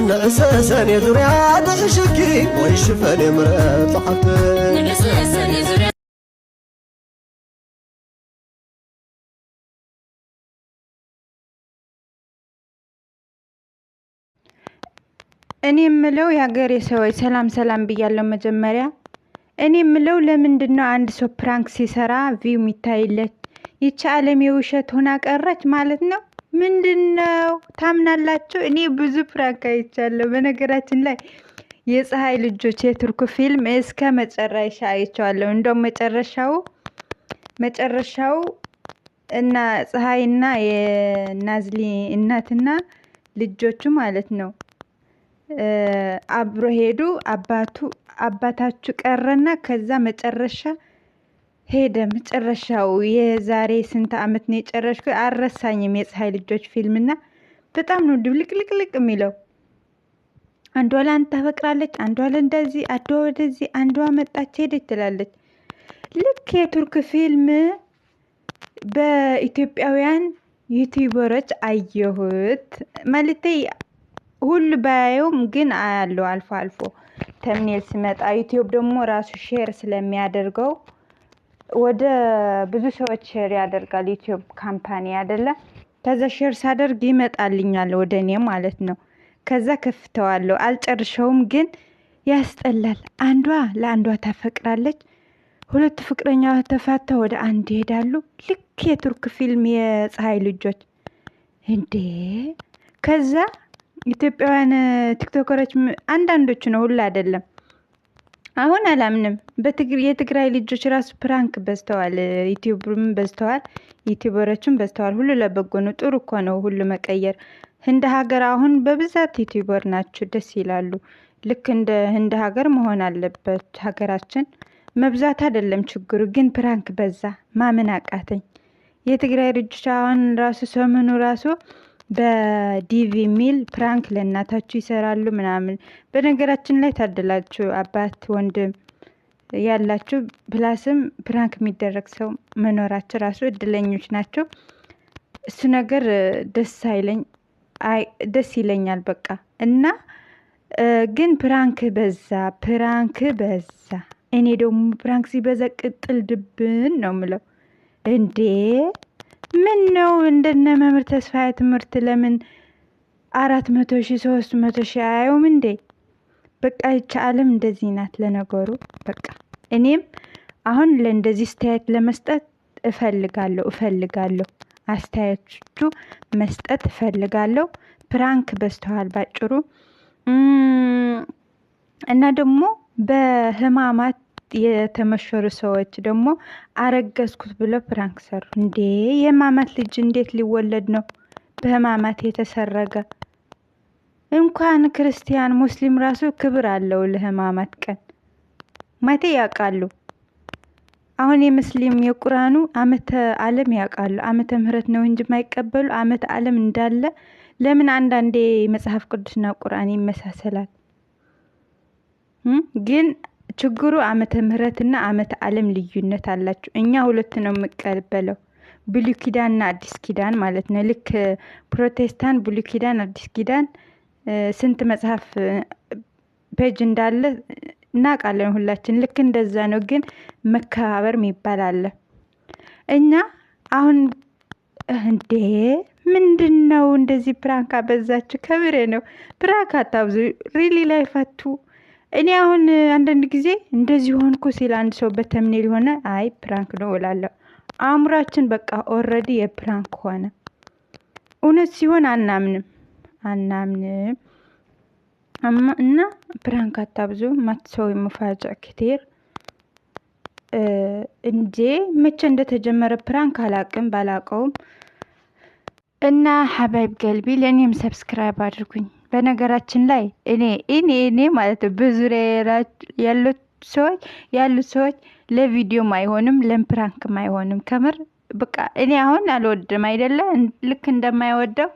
نأسسني ذريا تشكي ويشفني مرات حتى نأسسني ذريا እኔ የምለው ያገሬ ሰዎች ሰላም ብያለሁ። መጀመሪያ እኔ የምለው ለምንድነው አንድ ሰው ፕራንክ ሲሰራ ቪው የሚታይለት? ይቺ ዓለም የውሸት ሆና ቀረች ማለት ነው። ምንድነው ታምናላችሁ? እኔ ብዙ ፕራንክ አይቻለሁ። በነገራችን ላይ የፀሐይ ልጆች የቱርክ ፊልም እስከ መጨረሻ አይቻለሁ። እንደውም መጨረሻው እና ፀሐይና የናዝሊ እናትና ልጆቹ ማለት ነው አብሮ ሄዱ። አባታችሁ ቀረና ከዛ መጨረሻ ሄደ። መጨረሻው የዛሬ ስንት አመት ነው የጨረስኩት አልረሳኝም። የፀሐይ ልጆች ፊልምና በጣም ነው ድብልቅልቅልቅ የሚለው። አንዷ ላንተ ታፈቅራለች፣ አንዷ ለእንደዚህ፣ አንዷ ወደዚህ፣ አንዷ መጣች ሄደች ትላለች። ልክ የቱርክ ፊልም በኢትዮጵያውያን ዩቲዩበሮች አየሁት ማለት ሁሉ ባየውም ግን አያለው አልፎ አልፎ ተምኔል ሲመጣ ዩቲዩብ ደግሞ ራሱ ሼር ስለሚያደርገው ወደ ብዙ ሰዎች ሼር ያደርጋል። ዩቲዩብ ካምፓኒ አይደለ? ከዛ ሼር ሳደርግ ይመጣልኛል ወደ እኔ ማለት ነው። ከዛ ከፍተዋለሁ። አልጨርሸውም ግን ያስጠላል። አንዷ ለአንዷ ታፈቅራለች፣ ሁለት ፍቅረኛዋ ተፋተው ወደ አንድ ይሄዳሉ። ልክ የቱርክ ፊልም የፀሐይ ልጆች እንዴ! ከዛ ኢትዮጵያውያን ቲክቶከሮች አንዳንዶቹ ነው ሁሉ አይደለም። አሁን አላምንም። የትግራይ ልጆች ራሱ ፕራንክ በዝተዋል፣ ዩቲዩብም በዝተዋል፣ ዩቲዩበሮችም በዝተዋል። ሁሉ ለበጎ ነው። ጥሩ እኮ ነው ሁሉ መቀየር። ህንድ ሀገር አሁን በብዛት ዩቲዩበር ናቸው፣ ደስ ይላሉ። ልክ እንደ ህንድ ሀገር መሆን አለበት ሀገራችን። መብዛት አይደለም ችግሩ፣ ግን ፕራንክ በዛ። ማመን አቃተኝ። የትግራይ ልጆች አሁን ራሱ ሰሞኑ ራሱ በዲቪ ሚል ፕራንክ ለእናታችሁ ይሰራሉ ምናምን። በነገራችን ላይ ታደላችሁ አባት ወንድም ያላችሁ ፕላስም ፕራንክ የሚደረግ ሰው መኖራቸው ራሱ እድለኞች ናቸው። እሱ ነገር ደስ ይለኛል በቃ። እና ግን ፕራንክ በዛ። እኔ ደግሞ ፕራንክ ሲበዛ ቅጥል ድብን ነው ምለው። እንዴ ምን ነው እንደነ መምህር ተስፋዬ ትምህርት ለምን 400,000 300,000 አያዩም እንዴ? በቃ ይቺ ዓለም እንደዚህ ናት ለነገሩ። በቃ እኔም አሁን ለእንደዚህ አስተያየት ለመስጠት እፈልጋለሁ። አስተያየቱ መስጠት እፈልጋለሁ። ፕራንክ በስተዋል ባጭሩ። እና ደግሞ በህማማት የተመሸሩ ሰዎች ደግሞ አረገዝኩት ብለው ፕራንክ ሰሩ። እንዴ የህማማት ልጅ እንዴት ሊወለድ ነው በህማማት የተሰረገ? እንኳን ክርስቲያን ሙስሊም ራሱ ክብር አለው ለህማማት ቀን ማቴ ያውቃሉ። አሁን የሙስሊም የቁርአኑ ዓመተ ዓለም ያውቃሉ። ዓመተ ምህረት ነው እንጂ የማይቀበሉ ዓመተ ዓለም እንዳለ። ለምን አንዳንዴ መጽሐፍ ቅዱስና ቁርአን ይመሳሰላል? ግን ችግሩ ዓመተ ምህረትና ዓመተ ዓለም ልዩነት አላቸው። እኛ ሁለት ነው የምቀበለው፣ ብሉይ ኪዳንና አዲስ ኪዳን ማለት ነው። ልክ ፕሮቴስታንት ብሉይ ኪዳን አዲስ ኪዳን ስንት መጽሐፍ ፔጅ እንዳለ እናውቃለን ሁላችን። ልክ እንደዛ ነው። ግን መከባበር የሚባል አለ። እኛ አሁን እንዴ ምንድነው እንደዚህ ፕራንክ አበዛችሁ? ከብሬ ነው ፕራንክ አታብዙ። ሪሊ ላይ ፈቱ። እኔ አሁን አንዳንድ ጊዜ እንደዚህ ሆንኩ ሲል አንድ ሰው በተምኔል ሆነ አይ ፕራንክ ነው እላለሁ። አእምሯችን በቃ ኦልሬዲ የፕራንክ ሆነ። እውነት ሲሆን አናምንም። እና ፕራንክ አታብዙ። ማትሰው መፋጃ ክቴር እንዴ መቼ እንደተጀመረ ፕራንክ ባላቀውም። እና ሐባይብ ገልቢ ለኔም ሰብስክራይብ አድርጉኝ። በነገራችን ላይ እኔ ማለት በዙሪያ ያሉት ሰዎች ለቪዲዮም አይሆንም ለፕራንክም አይሆንም። ከምር በቃ እኔ አሁን አልወድም አይደለ? ልክ እንደማይወደው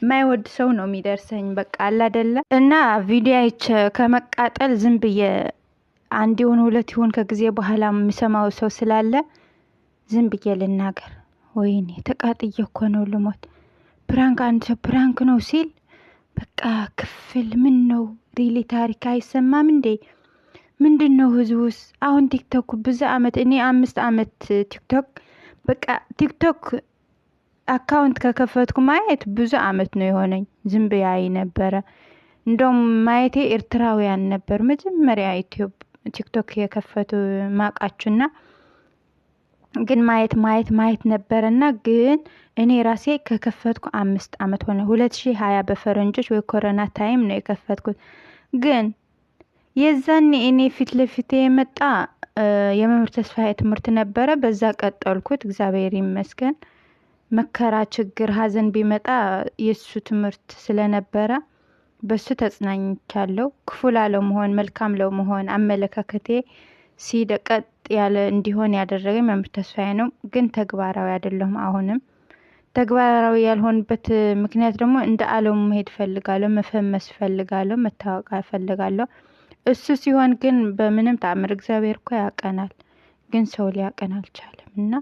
ማይወድ ሰው ነው የሚደርሰኝ። በቃ አለ አይደለ? እና ቪዲዮ ከመቃጠል ዝም ብዬ አንድ ይሁን ሁለት ይሁን ከጊዜ በኋላ የሚሰማው ሰው ስላለ ዝም ብዬ ልናገር። ወይኔ ተቃጥዬ እኮ ነው ልሞት። ፕራንክ አንድ ሰው ፕራንክ ነው ሲል በቃ ክፍል ምን ነው ሪሊ ታሪክ አይሰማም እንዴ? ምንድነው ህዝቡስ? አሁን ቲክቶክ ብዙ አመት እኔ 5 አመት ቲክቶክ በቃ ቲክቶክ አካውንት ከከፈትኩ ማየት ብዙ አመት ነው የሆነኝ። ዝም ብያይ ነበረ። እንደውም ማየቴ ኤርትራውያን ነበር መጀመሪያ ቲክቶክ የከፈቱ ማቃቹና ግን ማየት ነበርና ግን እኔ ራሴ ከከፈትኩ 5 አመት ሆነ። 2020 በፈረንጆች ወይ ኮሮና ታይም ነው የከፈትኩት። ግን የዛኔ እኔ ፊት ለፊት የመጣ የመምህር ተስፋዬ ትምህርት ነበረ። በዛ ቀጠልኩት እግዚአብሔር ይመስገን። መከራ ችግር ሀዘን ቢመጣ የሱ ትምህርት ስለነበረ በሱ ተጽናኝቻለሁ። ክፉ ላለመሆን መልካም ለመሆን አመለካከቴ ሲደቀጥ ያለ እንዲሆን ያደረገኝ መምህር ተስፋዬ ነው። ግን ተግባራዊ አይደለም። አሁንም ተግባራዊ ያልሆንበት ምክንያት ደግሞ እንደ ዓለሙ መሄድ ፈልጋለሁ፣ መፈመስ ፈልጋለሁ፣ መታወቅ ፈልጋለሁ። እሱ ሲሆን ግን በምንም ተአምር እግዚአብሔር እኮ ያቀናል፣ ግን ሰው ሊያቀና አልቻለም። እና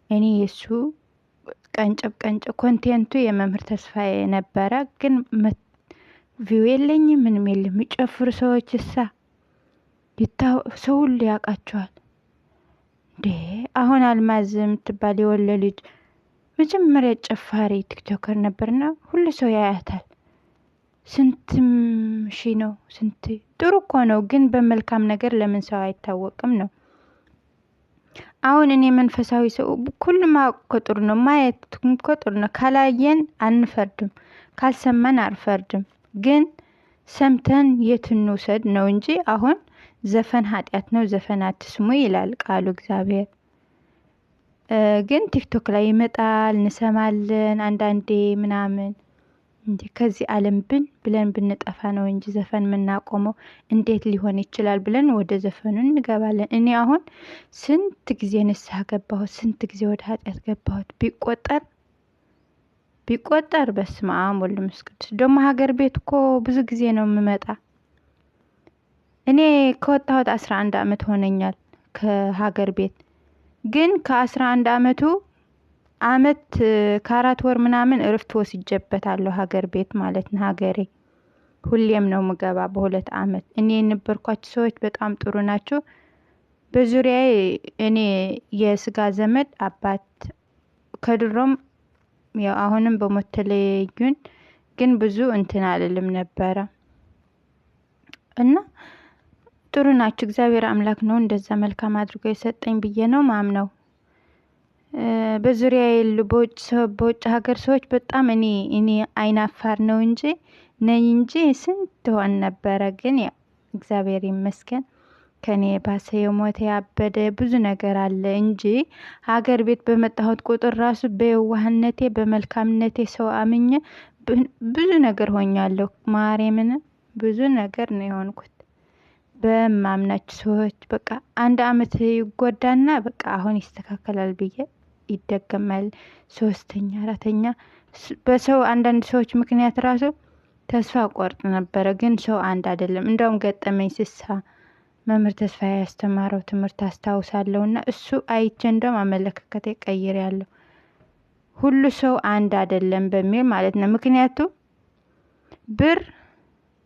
እኔ የሱ ቀንጨብ ኮንቴንቱ የመምህር ተስፋዬ ነበረ። ግን ቪው የለኝም ምንም የለም። የሚጨፍሩ ሰዎች ሰው ሁሉ ያውቃቸዋል እንዴ? አሁን አልማዝ የምትባል የወለ ልጅ መጀመሪያ ጨፋሪ ቲክቶከር ነበርና ሁሉ ሰው ያያታል። ስንትም ሺ ነው ስንት ጥሩ እኮ ነው። ግን በመልካም ነገር ለምን ሰው አይታወቅም ነው። አሁን እኔ መንፈሳዊ ሰው ሁሉም ማወቅ ጥሩ ነው፣ ማየት ጥሩ ነው። ካላየን አንፈርድም፣ ካልሰማን አልፈርድም። ግን ሰምተን የት እንውሰድ ነው እንጂ አሁን ዘፈን ኃጢአት ነው፣ ዘፈን አትስሙ ይላል ቃሉ እግዚአብሔር። ግን ቲክቶክ ላይ ይመጣል፣ እንሰማለን አንዳንዴ ምናምን። እንዴ ከዚህ ዓለም ብለን ብንጠፋ ነው እንጂ ዘፈን የምናቆመው እንዴት ሊሆን ይችላል ብለን ወደ ዘፈኑ እንገባለን። እኔ አሁን ስንት ጊዜ ንስሐ ገባሁት፣ ስንት ጊዜ ወደ ኃጢአት ገባሁት ቢቆጠር በስመ አብ ወወልድ ወመንፈስ ቅዱስ። ደግሞ ሀገር ቤት እኮ ብዙ ጊዜ ነው የምመጣ። እኔ ከወጣሁት 11 አመት ሆነኛል ከሀገር ቤት። ግን ከ11 አመት ከ4 ወር ምናምን እረፍት ወስጄበታለሁ ሀገር ቤት ማለት ነው። ሀገሬ ሁሌም ነው ምገባ በ2 አመት። እኔ የነበርኳቸው ሰዎች በጣም ጥሩ ናቸው። በዙሪያዬ እኔ የስጋ ዘመድ አባት ከድሮም ያው አሁንም በሞት ተለዩን፣ ግን ብዙ እንትን አልልም ነበረ እና ጥሩ ናቸው። እግዚአብሔር አምላክ ነው እንደዛ መልካም አድርጎ የሰጠኝ ብዬ ነው ማምነው። በዙሪያ ያሉ በውጭ ሀገር ሰዎች በጣም እኔ አይናፋር ነው እንጂ ነኝ እንጂ ስንት ሆን ነበረ። ግን ያው እግዚአብሔር ይመስገን ከኔ ባሰ የሞተ ያበደ ብዙ ነገር አለ እንጂ ሀገር ቤት በመጣሁት ቁጥር ራሱ በየዋህነቴ በመልካምነቴ ሰው አምኜ ብዙ ነገር ሆኛለሁ። ማርያምን ብዙ ነገር ነው የሆንኩት በማምናችሁ ሰዎች። በቃ 1 አመት ይጎዳና በቃ አሁን ይስተካከላል ብዬ ይደገማል 3ኛ 4ኛ በሰው አንዳንድ ሰዎች ምክንያት ራሱ ተስፋ ቆርጥ ነበረ። ግን ሰው አንድ አይደለም። እንደውም ገጠመኝ ስሳ መምህር ተስፋዬ ያስተማረው ትምህርት አስታውሳለሁና እሱ አይቼ እንደውም አመለካከቴ ቀይሬያለሁ። ሁሉ ሰው አንድ አይደለም በሚል ማለት ነው። ምክንያቱም ብር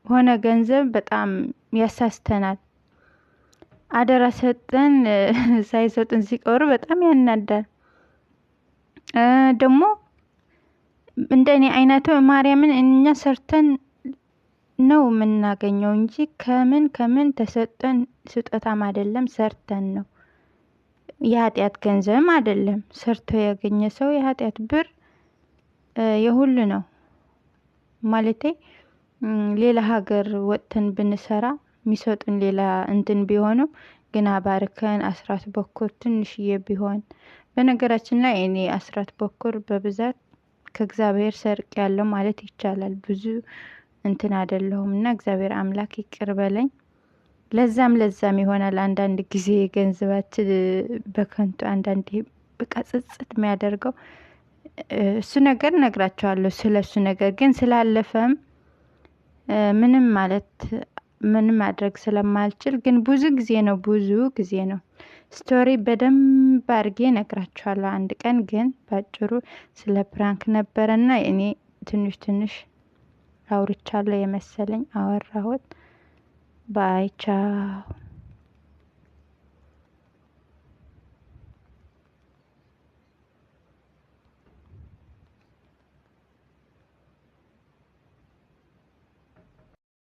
ሆነ ገንዘብ በጣም ያሳስተናል። አደራ ሰጠን ሳይሰጡን ሲቀሩ በጣም ያናዳል። ደግሞ እንደኔ አይነቱ ማርያምን እኛ ሰርተን ነው የምናገኘው እንጂ ከምን ተሰጠን ስጦታም አይደለም፣ ሰርተን ነው። የኃጢአት ገንዘብም አይደለም። ሰርቶ ያገኘ ሰው የኃጢአት ብር የሁሉ ነው ማለቴ። ሌላ ሀገር ወጥተን ብንሰራ የሚሰጡን ሌላ እንትን ቢሆንም ግን አባርከን አስራት በኩር ትንሽዬ ቢሆን። በነገራችን ላይ እኔ አስራት በኩር በብዛት ከእግዚአብሔር ሰርቅ ያለው ማለት ይቻላል። ብዙ እንትን አይደለሁም እና እግዚአብሔር አምላክ ይቅር በለኝ። ለዛም ይሆናል አንዳንድ ጊዜ ገንዘባችን በከንቱ አንዳንዴ በቃ ጽጽት የሚያደርገው እሱ ነገር ነግራቸዋለሁ። ስለሱ ነገር ግን ስላለፈም ምንም ማድረግ ስለማልችል ግን ብዙ ጊዜ ነው ስቶሪ በደንብ አድርጌ ነግራቸዋለሁ አንድ ቀን። ግን ባጭሩ ስለ ፕራንክ ነበረና እኔ ትንሽ አውርቻለሁ የመሰለኝ አወራሁት። ባይ ቻው።